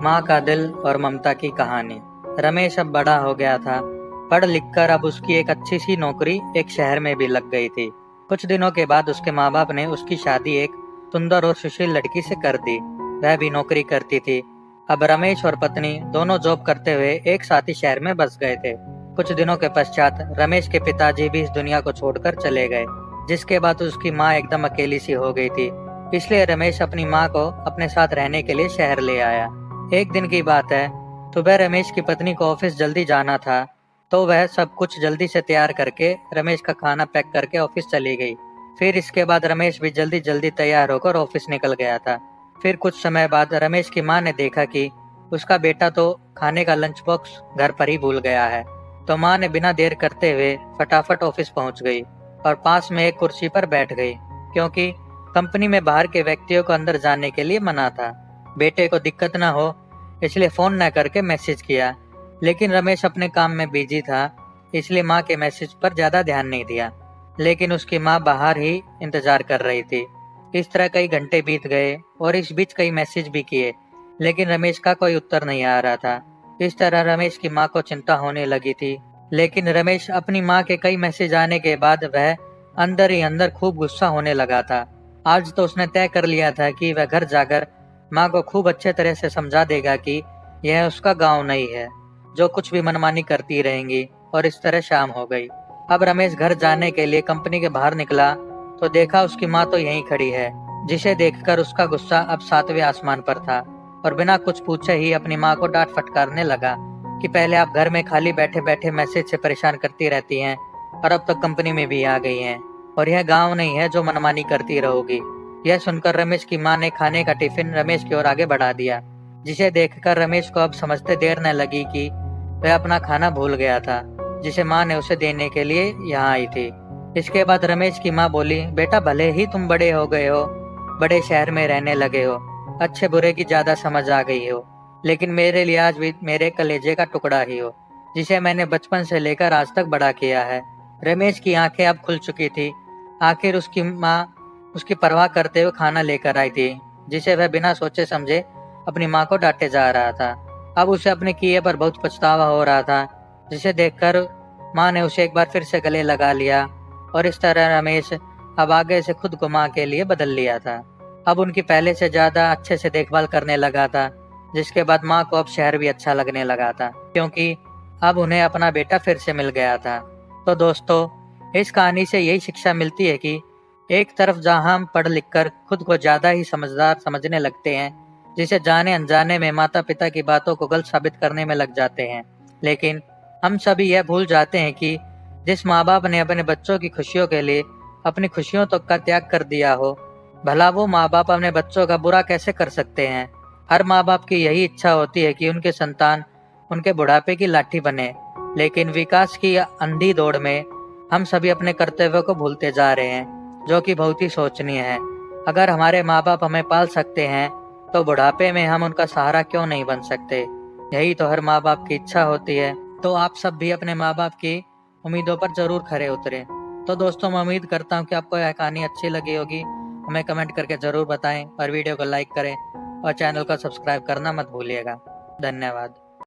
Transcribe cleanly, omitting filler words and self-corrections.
माँ का दिल और ममता की कहानी। रमेश अब बड़ा हो गया था। पढ़ लिख कर अब उसकी एक अच्छी सी नौकरी एक शहर में भी लग गई थी। कुछ दिनों के बाद उसके माँ बाप ने उसकी शादी एक सुंदर और सुशील लड़की से कर दी। वह भी नौकरी करती थी। अब रमेश और पत्नी दोनों जॉब करते हुए एक साथ ही शहर में बस गए थे। कुछ दिनों के पश्चात रमेश के पिताजी भी इस दुनिया को छोड़कर चले गए, जिसके बाद उसकी माँ एकदम अकेली सी हो गई थी। इसलिए रमेश अपनी माँ को अपने साथ रहने के लिए शहर ले आया। एक दिन की बात है, सुबह रमेश की पत्नी को ऑफिस जल्दी जाना था, तो वह सब कुछ जल्दी से तैयार करके रमेश का खाना पैक करके ऑफिस चली गई। फिर इसके बाद रमेश भी जल्दी जल्दी तैयार होकर ऑफिस निकल गया था। फिर कुछ समय बाद रमेश की माँ ने देखा कि उसका बेटा तो खाने का लंच बॉक्स घर पर ही भूल गया है। तो माँ ने बिना देर करते हुए फटाफट ऑफिस पहुंच गई और पास में एक कुर्सी पर बैठ गई, क्योंकि कंपनी में बाहर के व्यक्तियों को अंदर जाने के लिए मना था। बेटे को दिक्कत न हो इसलिए फोन न करके मैसेज किया, लेकिन रमेश अपने काम में बिजी था, इसलिए माँ के मैसेज पर ज्यादा ध्यान नहीं दिया। लेकिन उसकी माँ बाहर ही इंतजार कर रही थी। इस तरह कई घंटे बीत गए और इस बीच कई मैसेज भी किए, लेकिन रमेश का कोई उत्तर नहीं आ रहा था। इस तरह रमेश की माँ को चिंता होने लगी थी। लेकिन रमेश अपनी माँ के कई मैसेज आने के बाद वह अंदर ही अंदर खूब गुस्सा होने लगा था। आज तो उसने तय कर लिया था कि वह घर जाकर माँ को खूब अच्छे तरह से समझा देगा कि यह उसका गांव नहीं है, जो कुछ भी मनमानी करती रहेंगी। और इस तरह शाम हो गई। अब रमेश घर जाने के लिए कंपनी के बाहर निकला तो देखा उसकी माँ तो यहीं खड़ी है, जिसे देखकर उसका गुस्सा अब सातवें आसमान पर था और बिना कुछ पूछे ही अपनी माँ को डांट फटकारने लगा कि पहले आप घर में खाली बैठे बैठे मैसेज से परेशान करती रहती हैं और अब तक कंपनी में भी आ गई हैं, और यह गांव नहीं है जो मनमानी करती रहोगी। यह सुनकर रमेश की माँ ने खाने का टिफिन रमेश की ओर आगे बढ़ा दिया, जिसे देखकर रमेश को अब समझते देर न लगी कि वह अपना खाना भूल गया था, जिसे माँ ने उसे देने के लिए यहाँ आई थी। इसके बाद रमेश की माँ बोली, बेटा भले ही तुम बड़े हो गए हो, बड़े शहर में रहने लगे हो, अच्छे बुरे की ज्यादा समझ आ गई हो, लेकिन मेरे लिए आज भी मेरे कलेजे का टुकड़ा ही हो, जिसे मैंने बचपन से लेकर आज तक बड़ा किया है। रमेश की आंखें अब खुल चुकी थी। आखिर उसकी माँ उसकी परवाह करते हुए खाना लेकर आई थी, जिसे वह बिना सोचे समझे अपनी माँ को डांटे जा रहा था। अब उसे अपने किए पर बहुत पछतावा हो रहा था, जिसे देखकर माँ ने उसे एक बार फिर से गले लगा लिया और इस तरह रमेश अब आगे से खुद को माँ के लिए बदल लिया था। अब उनकी पहले से ज्यादा अच्छे से देखभाल करने लगा था, जिसके बाद माँ को अब शहर भी अच्छा लगने लगा था, क्योंकि अब उन्हें अपना बेटा फिर से मिल गया था। तो दोस्तों, इस कहानी से यही शिक्षा मिलती है कि एक तरफ जहां हम पढ़ लिख कर खुद को ज्यादा ही समझदार समझने लगते हैं, जिसे जाने अनजाने में माता पिता की बातों को गलत साबित करने में लग जाते हैं, लेकिन हम सभी यह भूल जाते हैं कि जिस माँ बाप ने अपने बच्चों की खुशियों के लिए अपनी खुशियों तक का त्याग कर दिया हो, भला वो माँ बाप अपने बच्चों का बुरा कैसे कर सकते हैं। हर माँ बाप की यही इच्छा होती है कि उनके संतान उनके बुढ़ापे की लाठी बने, लेकिन विकास की अंधी दौड़ में हम सभी अपने कर्तव्यों को भूलते जा रहे हैं, जो कि बहुत ही शोचनीय है। अगर हमारे माँ बाप हमें पाल सकते हैं तो बुढ़ापे में हम उनका सहारा क्यों नहीं बन सकते। यही तो हर माँ बाप की इच्छा होती है। तो आप सब भी अपने माँ बाप की उम्मीदों पर जरूर खरे उतरे। तो दोस्तों, मैं उम्मीद करता हूँ कि आपको यह कहानी अच्छी लगी होगी। हमें कमेंट करके जरूर बताएं और वीडियो को लाइक करें और चैनल को सब्सक्राइब करना मत भूलिएगा। धन्यवाद।